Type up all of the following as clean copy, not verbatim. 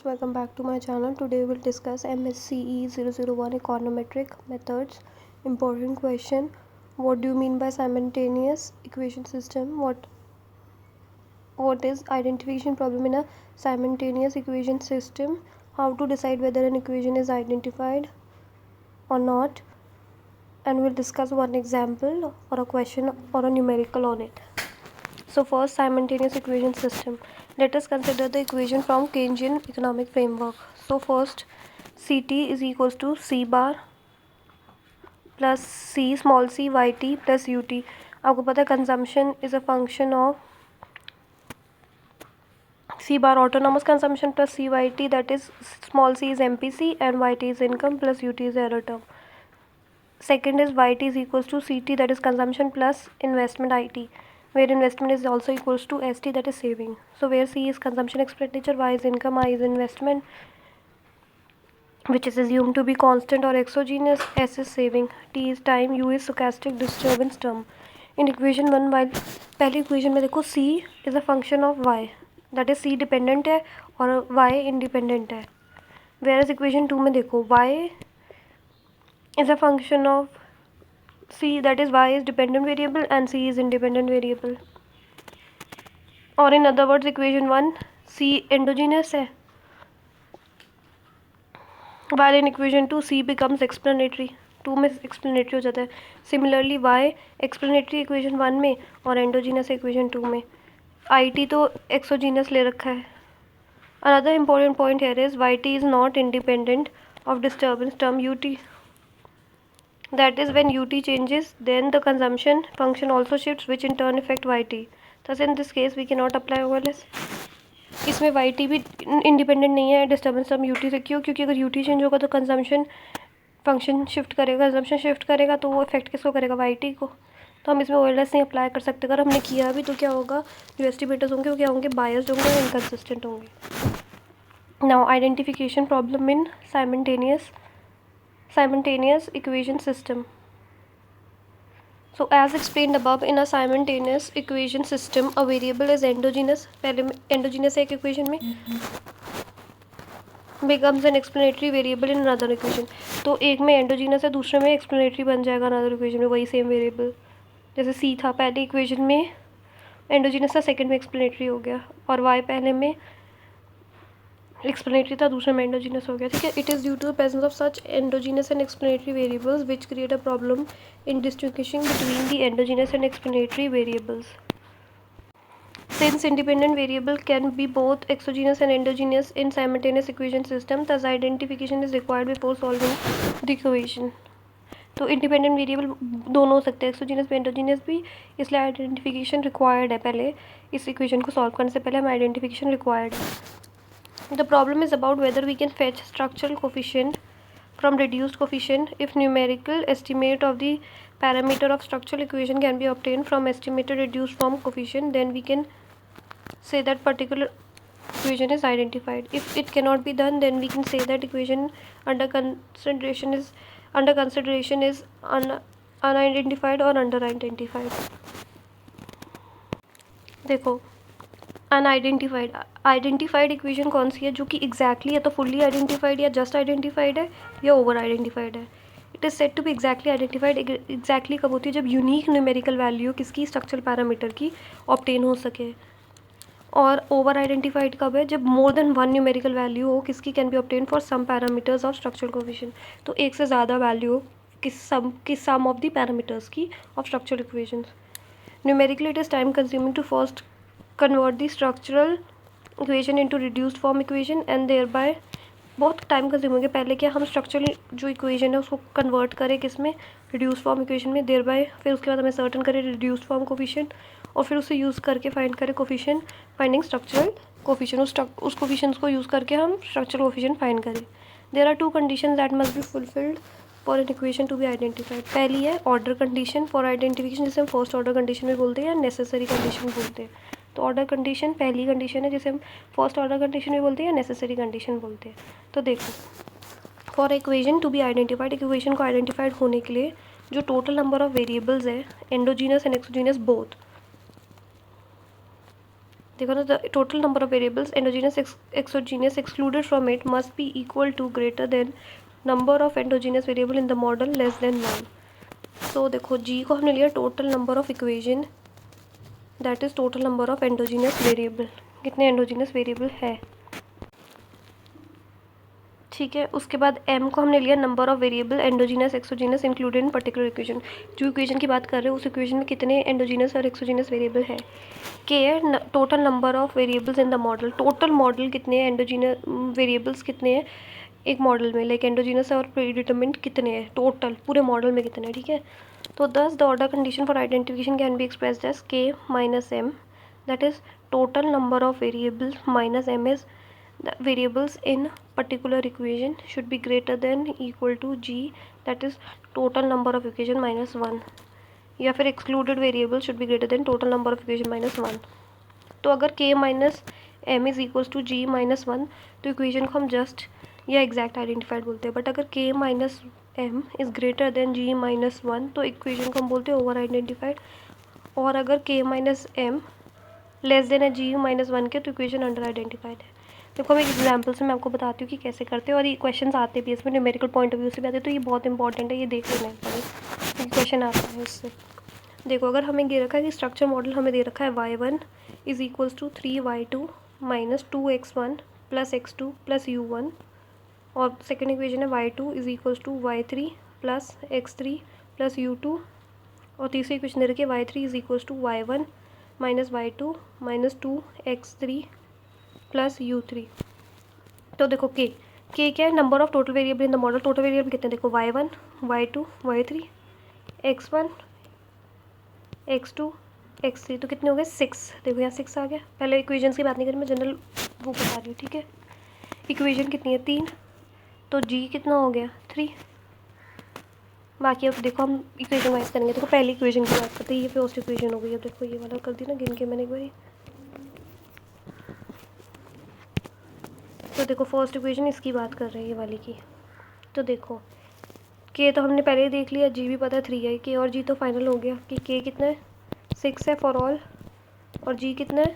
welcome back to my channel. Today we'll discuss MSCE 001 econometric methods. Important question: what do you mean by simultaneous equation system? What is identification problem in a simultaneous equation system? How to decide whether an equation is identified or not? And we'll discuss one example or a question or a numerical on it. So first, simultaneous equation system. Let us consider the equation from Keynesian economic framework. So first, Ct is equals to C bar plus C small c Yt plus Ut. आपको पता है consumption is a function of C bar autonomous consumption plus Cyt, that is small c is MPC and Yt is income plus Ut is error term. Second is Yt is equals to Ct, that is consumption plus investment It, where investment is also equals to St, that is saving. So where C is consumption expenditure, Y is income, I is investment, which is assumed to be constant or exogenous, S is saving, T is time, U is stochastic disturbance term. In equation 1, while पहली equation में देखो C is a function of Y, that is C dependent है और Y independent है. Whereas equation 2 में देखो Y is a function of C, that is Y is dependent variable and C is independent variable. Or in other words, equation 1 C endogenous है, while in equation 2 C becomes explanatory. 2 में explanatory हो जाता है. Similarly Y explanatory equation 1 में और endogenous equation 2 में. It तो exogenous ले रखा है. Another important point here is Yt is not independent of disturbance term Ut. That is, when Ut changes, then the consumption function also shifts, which in turn affect Yt. Thus in this case we cannot apply OLS. इसमें Yt भी independent नहीं है disturbance term Ut से. क्यों? क्योंकि अगर Ut change होगा तो कंजम्पशन फंक्शन शिफ्ट करेगा, कंजम्पशन शिफ्ट करेगा तो वो इफेक्ट किसको करेगा? Yt को. तो हम इसमें OLS नहीं अप्लाई कर सकते. अगर हमने किया भी तो क्या होगा? जो एस्टिमेटर्स होंगे वो क्या होंगे? बायस्ड होंगे और इनकन्सिस्टेंट होंगे. Now identification problem in simultaneous equation system. So as explained above, in a simultaneous equation system a variable is endogenous. पहले में endogenous है एक equation में, becomes an explanatory variable in another equation. तो एक में endogenous है, दूसरे में explanatory बन जाएगा another equation में, वही same variable. जैसे C था पहले equation में endogenous था, second में explanatory हो गया. और Y पहले में explanatory था, दूसरे में endogenous हो गया. ठीक है. It is due to the presence of such endogenous and explanatory variables which create a problem in distinguishing between the endogenous and explanatory variables. Since independent variable can be both exogenous and endogenous in simultaneous equation system, thus identification is required before solving the equation. तो independent variable दोनों हो सकते हैं, exogenous भी endogenous भी, इसलिए identification required है. पहले इस इक्वेशन को सॉल्व करने से पहले हमें आइडेंटिफिकेशन रिक्वायर्ड है. The problem is about whether we can fetch structural coefficient from reduced coefficient. If numerical estimate of the parameter of structural equation can be obtained from estimated reduced form coefficient, then we can say that particular equation is identified. If it cannot be done, then we can say that equation under consideration is unidentified or under-identified. देखो identified equation कौन सी है? जो कि exactly या तो fully identified या just identified है या ओवर आइडेंटिफाइड है. It is said to be exactly identified. Exactly कब होती है? जब यूनिक न्यूमेरिकल वैल्यू किसकी? स्ट्रक्चरल पैरामीटर की ऑब्टेन हो सके. और ओवर आइडेंटिफाइड कब है? जब more than one numerical value हो किसकी? Can be obtain for some parameters of structural coefficient. तो एक से ज़्यादा वैल्यू हो किस सम ऑफ द पैरामीटर्स की of structural equations. Numerically it is time consuming to first convert the structural equation into reduced form equation and thereby बहुत time consume होंगे. पहले क्या हम स्ट्रक्चरल जो इक्वेशन है उसको कन्वर्ट करें किस में? रिड्यूस फॉर्म इक्वेशन में. thereby फिर उसके बाद हमें सर्टन करें रिड्यूस्ड फॉर्म कोफिशिएंट और फिर उसे यूज़ करके फाइंड करें कोफिशिएंट फाइंडिंग स्ट्रक्चरल कोफिशिएंट. उस कोफिशिएंट्स को यूज़ करके हम स्ट्रक्चरल कोफिशिएंट फाइंड करें. There are two condition that must be fulfilled for an equation to be identified. पहली है ऑर्डर कंडीशन फॉर आइडेंटिफिकेशन, जिसे हम फर्स्ट ऑर्डर कंडीशन भी बोलते हैं या नेसेसरी कंडीशन बोलते हैं. तो ऑर्डर कंडीशन पहली कंडीशन है जिसे हम फर्स्ट ऑर्डर कंडीशन भी बोलते हैं या नेसेसरी कंडीशन बोलते हैं. तो देखो, for equation to be identified, equation को आइडेंटिफाइड होने के लिए जो टोटल नंबर ऑफ वेरिएबल्स है एंडोजीनस एंड एक्सोजीनस बोथ, देखो ना, the total number of variables endogenous exogenous excluded from it must be equal to greater than number of endogenous variable in the model less than 1। तो देखो G को हमने लिया total number of equation, that is total number of endogenous variable, कितने endogenous variable है, ठीक है। उसके बाद m को हमने लिया number of variable endogenous exogenous included in particular equation, जो इक्वेशन की बात कर रहे हो उस इक्वेशन में कितने एंडोजीनस और एक्सोजीनस वेरिएबल है। k है total number of variables in the model, total model कितने एंडोजीनस वेरिएबल्स कितने हैं एक मॉडल में, लाइक एंडोजीनस और प्रीडिटरमिनेंट कितने हैं टोटल पूरे मॉडल में कितने हैं, ठीक है। तो दस the order condition for identification can be expressed as k minus m, that is total number of variables minus m is the variables in particular equation should be greater than equal to g, that is total number of equation minus 1, या फिर excluded variable should be greater than total number of equation minus 1। तो अगर k minus m is equals to g minus 1 तो equation को हम just या exact identified बोलते हैं, बट अगर k minus m is greater than g minus 1 तो इक्वेशन को हम बोलते हैं ओवर आइडेंटिफाइड, और अगर k minus m less than है g माइनस 1 के तो इक्वेशन अंडर आइडेंटिफाइड है। देखो मैं एक एग्जाम्पल से मैं आपको बताती हूँ कि कैसे करते हैं, और ये क्वेश्चन आते भी इसमें न्यूमेरिकल पॉइंट ऑफ व्यू से भी आते हैं, तो ये बहुत इंपॉर्टेंट है, ये देख लेना है, क्योंकि क्वेश्चन आता है इससे। देखो अगर हमें दे रखा है कि स्ट्रक्चर मॉडल हमें दे रखा है y1 is equals to 3y2 minus 2x1 plus x2 plus u1, और सेकेंड इक्वेशन है y2 is equals to y3 plus x3 plus u2, और तीसरी इक्वेशन दे रखी है y3 is equals to y1 minus y2 minus 2x3 plus u3। तो देखो k क्या है, number of total variable in the model, total variable कितने देखो y1 y2 y3 x1 x2 x3, तो कितने हो गए 6। देखो यहाँ 6 आ गया। पहले इक्वेशन की बात नहीं करी, मैं जनरल वो बता रही हूँ, ठीक है। इक्वेशन कितनी है 3, तो g कितना हो गया 3। बाकी अब देखो हम इक्वेशन वाइज करेंगे। देखो पहली इक्वेशन की बात करते हैं, ये फर्स्ट इक्वेशन हो गई। अब देखो ये वाला कर दी ना गिन के मैंने एक बारी, तो देखो फर्स्ट इक्वेशन इसकी बात कर रहे हैं ये वाली की। तो देखो k तो हमने पहले ही देख लिया, g भी पता है 3 है, k और g तो फाइनल हो गया कि k कितना है 6 है फॉर ऑल, और g कितना है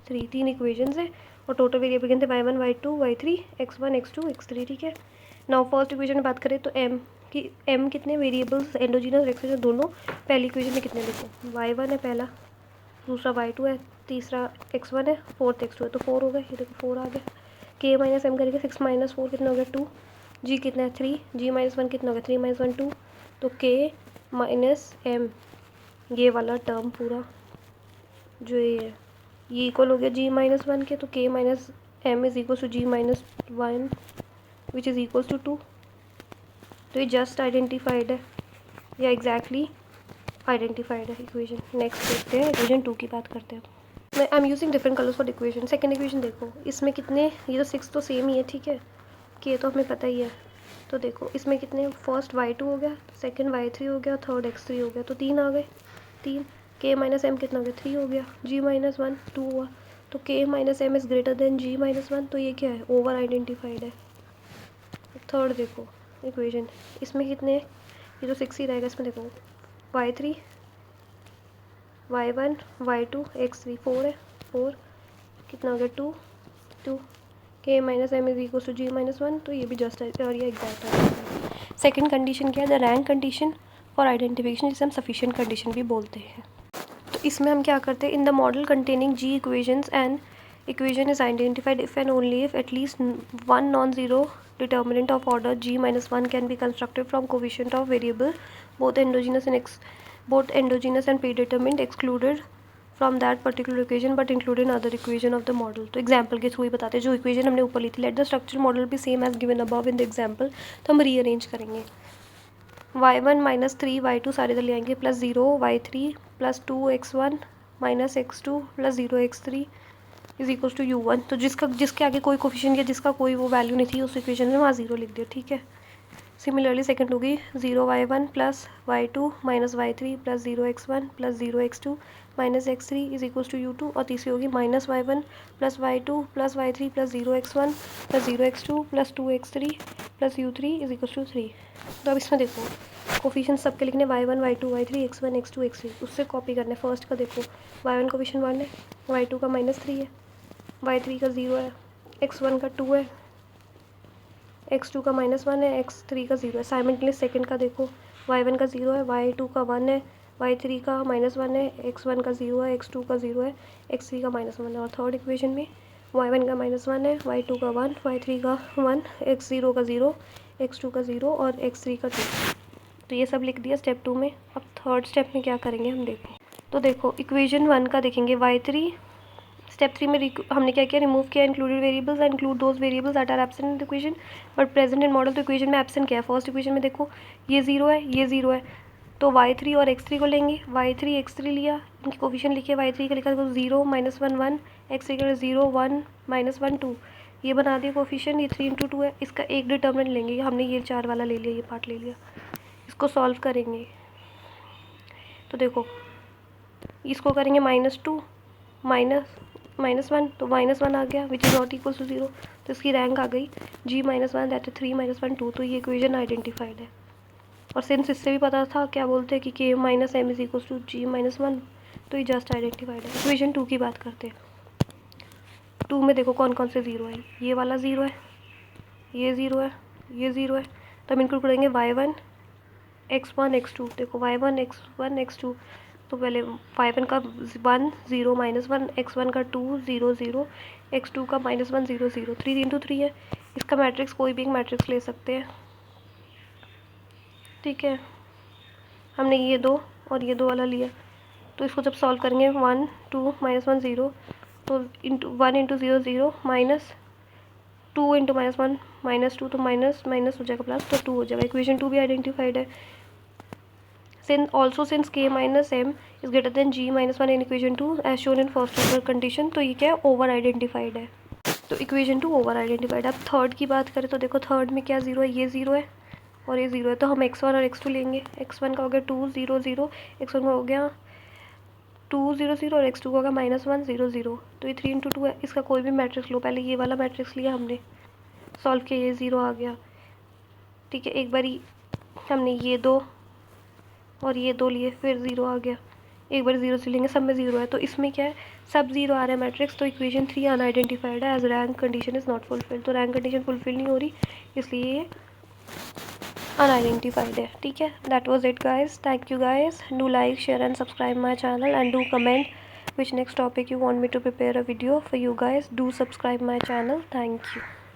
3, तीन इक्वेशंस है, और टोटल वेरिएबल कितने y1 y2 y3 x1 x2 x3, ठीक है। नाउ फर्स्ट इक्वेशन में बात करें तो m कितने वेरिएबल्स एंडोजीनस और एक्सोजीनस दोनों, पहली इक्वेशन में कितने लिखो y1 है पहला, दूसरा y2 है, तीसरा x1 है, फोर्थ x2 है, तो 4 हो गए। ये देखो 4 आ गया। k माइनस m करेंगे 6 माइनस 4 कितना हो गया 2, g कितना है 3, g माइनस 1 कितना हो गया 3 माइनस 1 2, तो k माइनस m ये वाला टर्म पूरा जो ये इक्वल हो गया g माइनस 1 के, तो k minus m is equal to g minus 1 which is equal to 2। तो ये जस्ट आइडेंटिफाइड है या एग्जैक्टली आइडेंटिफाइड है इक्वेशन। नेक्स्ट देखते हैं इक्वेशन 2 की बात करते हैं। मैं I am using different colours for equation. Second equation देखो इसमें कितने, ये तो 6 तो सेम ही है, ठीक है, k तो हमें पता ही है। तो देखो इसमें कितने, फर्स्ट y2 हो गया, सेकंड y3 हो गया, थर्ड x3 हो गया, तो 3 आ गए 3। k माइनस m कितना हो गया 3 हो गया, g माइनस 1 2 हुआ, तो k minus m is greater than g minus 1, तो ये क्या है ओवर आइडेंटिफाइड है। थर्ड देखो इक्वेशन, इसमें कितने, ये तो 6 ही रहेगा, इसमें देखो y3 y1 y2 x3 4 है, 4 कितना हो गया 2 2, k minus m is equal to g minus 1, तो ये भी जस्ट है और ये एग्जैक्ट है। सेकंड कंडीशन क्या है, the rank condition for identification, जिसे हम सफिशिएंट कंडीशन भी बोलते हैं। तो इसमें हम क्या करते हैं, इन the model containing g equations and equation is identified if and only if at least one non-zero determinant of order g minus 1 can be constructed from coefficient of variable both endogenous and predetermined excluded from that particular equation but included in other equation of the model। तो example के through ही बताते हैं, जो equation हमने ऊपर ली थी, लेट द स्ट्रक्चर मॉडल भी same as given above in the example, तो हम रीअरेंज करेंगे। y1 माइनस 3 y2 सारे इधर ले आएंगे, plus 0 y3 plus 2 x1 minus x2 plus 0 x3 is equal to u1। तो जिसके आगे कोई कोफिशिएंट या जिसका कोई वो वैल्यू नहीं थी उस इक्वेशन में वहाँ 0 लिख दिया, ठीक है। सिमिलरली सेकंड होगी 0 y1 plus y2 minus y3 plus 0 x1 plus 0 x2 minus x3 is equal to u2, और तीसरी होगी minus y1 plus y2 plus y3 plus 0 x1 plus 0 x2 plus 2 x3 plus u3 is equal to 3। तो अब इसमें देखो coefficient सबके लिखने y1 y2 y3 x1 x2 x3, उससे कॉपी करना है। फर्स्ट का देखो y1 कोफिशिएंट 1 है, y2 का -3 है, y3 का 0 है, x1 का 2 है, x2 का -1 है, x3 का 0 है। साइमल्टेनियस सेकंड का देखो, y1 का 0 है, y2 का 1 है, y3 का -1 है, x1 का 0 है, x2 का 0 है, x3 का -1 है। और थर्ड इक्वेशन में y1 का -1 है, y2 का 1, y3 का 1, x0 का 0, x2 का 0 और x3 का 2। तो ये सब लिख दिया स्टेप 2 में। अब थर्ड स्टेप में क्या करेंगे हम देखो। तो देखो इक्वेशन 1 का देखेंगे, y3 स्टेप 3 में हमने क्या किया, रिमूव किया included variables and include those variables that are absent in the equation but present in model. तो इक्वेशन में एब्सेंट क्या है, फर्स्ट इक्वेशन में देखो ये 0 है, ये 0 है, तो y3 और x3 को लेंगे, y3 x3 लिया, इनकी कोफिशिएंट लिखे, y3 का लिखा देखो 0 -1 1, x3 का 0 1 -1 2, ये बना दिया कोफिशिएंट, ये 3 × 2 है, इसका एक डिटर्मिनेंट लेंगे, हमने ये 4 वाला ले लिया, ये पार्ट ले लिया, इसको सॉल्व करेंगे। तो देखो इसको करेंगे -2 -1, तो -1 आ गया which is not equal to 0, तो इसकी रैंक आ गई g-1 दैट इज 3 -1 2, तो ये इक्वेशन आइडेंटिफाइड है। और सिंस इससे भी पता था क्या बोलते हैं कि k - m is equal to g-1, तो ये जस्ट आइडेंटिफाइड है। इक्वेशन 2 की बात करते हैं। 2 में देखो कौन कौन से 0 है, ये वाला 0 है, ये 0 है, ये 0 है, तो हम इनको करेंगे y1 x1 x2। देखो y1 x1 x2, तो पहले y1 का 1 0 -1, x1 का 2 0 0, x2 का -1 0 0, 3 × 3 है, इसका मैट्रिक्स कोई भी एक मैट्रिक्स ले सकते हैं, ठीक है। हमने ये 2 और ये 2 वाला लिया, तो इसको जब सॉल्व करेंगे 1 2 -1 0, तो 1 × 0 0 -2 × -1 -2, तो माइनस माइनस हो जाएगा प्लस, तो 2 हो जाएगा। इक्वेशन 2 भी आइडेंटिफाइड है। since k - m is greater than g-1 in equation 2 as shown in first order condition, तो ये क्या है, ओवर आइडेंटिफाइड है। तो इक्वेशन 2 ओवर आइडेंटिफाइड है। अब थर्ड की बात करें तो देखो थर्ड में क्या 0 है, ये 0 है और ये 0 है, तो हम x1 और x2 लेंगे। x1 का हो गया 2 0 0, x1 का हो गया 2 0 0 और x2 का होगा -1 0 0, तो ये 3 × 2 है, इसका कोई भी मैट्रिक्स लो। पहले ये वाला मैट्रिक्स लिया हमने, सॉल्व किया, ये 0 आ गया, ठीक है। एक बारी हमने ये 2 और ये 2 लिए, फिर 0 आ गया, एक बार 0 से लेंगे, सब में 0 है, तो इसमें क्या है, सब 0 आ रहा है मैट्रिक्स, तो इक्वेशन 3 अनआइडेंटिफाइड है as rank condition is not fulfilled. तो रैंक कंडीशन फुलफिल नहीं हो रही, इसलिए ये अनआइडेंटिफाइड है, ठीक है। That was it guys, thank you guys, do like share and subscribe my channel and do comment which next topic you want me to prepare a video for you guys. Do subscribe my channel. Thank you.